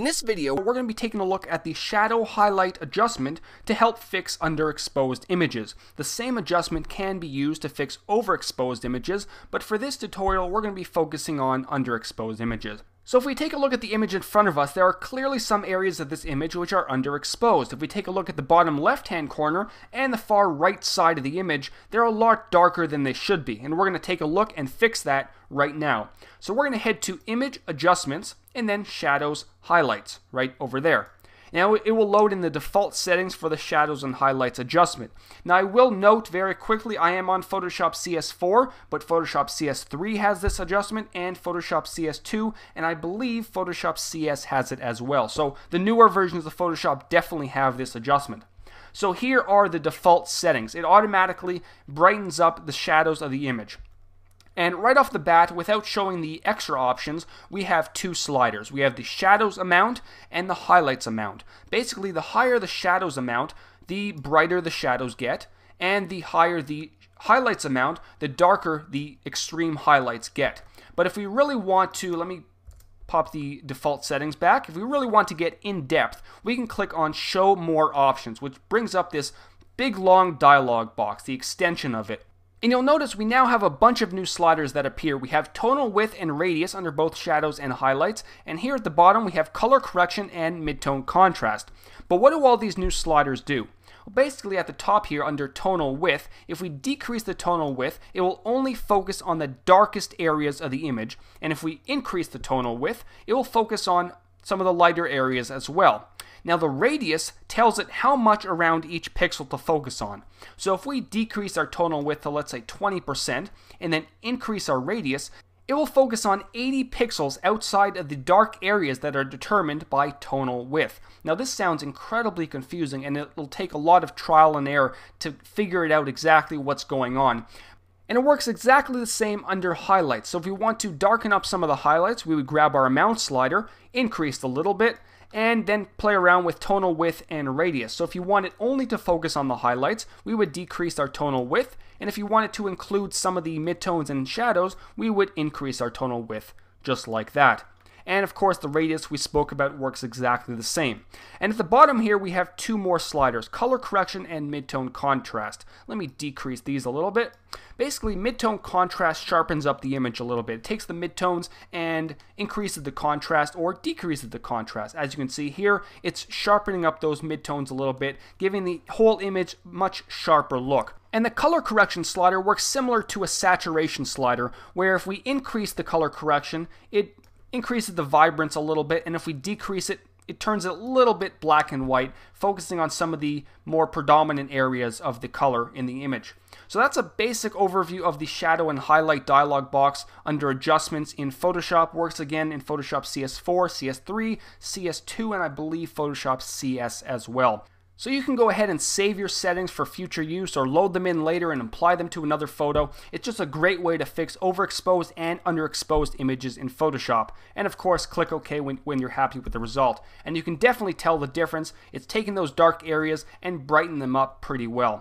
In this video, we're going to be taking a look at the shadow highlight adjustment to help fix underexposed images. The same adjustment can be used to fix overexposed images, but for this tutorial, we're going to be focusing on underexposed images. So if we take a look at the image in front of us, there are clearly some areas of this image which are underexposed. If we take a look at the bottom left-hand corner and the far right side of the image, they're a lot darker than they should be, and we're going to take a look and fix that right now. So we're going to head to Image Adjustments and then Shadows Highlights right over there. Now it will load in the default settings for the shadows and highlights adjustment. Now I will note very quickly I am on Photoshop CS4, but Photoshop CS3 has this adjustment and Photoshop CS2, and I believe Photoshop CS has it as well. So the newer versions of Photoshop definitely have this adjustment. So here are the default settings. It automatically brightens up the shadows of the image. And right off the bat, without showing the extra options, we have two sliders. We have the shadows amount and the highlights amount. Basically, the higher the shadows amount, the brighter the shadows get, and the higher the highlights amount, the darker the extreme highlights get. But if we really want to, let me pop the default settings back. If we really want to get in depth, we can click on Show More Options, which brings up this big long dialog box, the extension of it. And you'll notice we now have a bunch of new sliders that appear. We have tonal width and radius under both shadows and highlights, and here at the bottom we have color correction and mid-tone contrast. But what do all these new sliders do? Well, basically at the top here under tonal width, if we decrease the tonal width, it will only focus on the darkest areas of the image, and if we increase the tonal width, it will focus on some of the lighter areas as well. Now the radius tells it how much around each pixel to focus on. So if we decrease our tonal width to let's say 20% and then increase our radius, it will focus on 80 pixels outside of the dark areas that are determined by tonal width. Now this sounds incredibly confusing and it will take a lot of trial and error to figure it out exactly what's going on. And it works exactly the same under highlights. So if we want to darken up some of the highlights, we would grab our amount slider, increase a little bit, and then play around with tonal width and radius. So if you want it only to focus on the highlights, we would decrease our tonal width, and if you wanted to include some of the midtones and shadows, we would increase our tonal width just like that. And of course the radius we spoke about works exactly the same. And at the bottom here we have two more sliders, color correction and midtone contrast. Let me decrease these a little bit. Basically midtone contrast sharpens up the image a little bit. It takes the midtones and increases the contrast or decreases the contrast. As you can see here, it's sharpening up those midtones a little bit, giving the whole image much sharper look. And the color correction slider works similar to a saturation slider, where if we increase the color correction, it increases the vibrance a little bit, and if we decrease it, it turns it a little bit black and white, focusing on some of the more predominant areas of the color in the image. So that's a basic overview of the shadow and highlight dialog box under adjustments in Photoshop. Works again in Photoshop CS4, CS3, CS2, and I believe Photoshop CS as well. So you can go ahead and save your settings for future use or load them in later and apply them to another photo. It's just a great way to fix overexposed and underexposed images in Photoshop. And of course, click OK when you're happy with the result. And you can definitely tell the difference. It's taking those dark areas and brighten them up pretty well.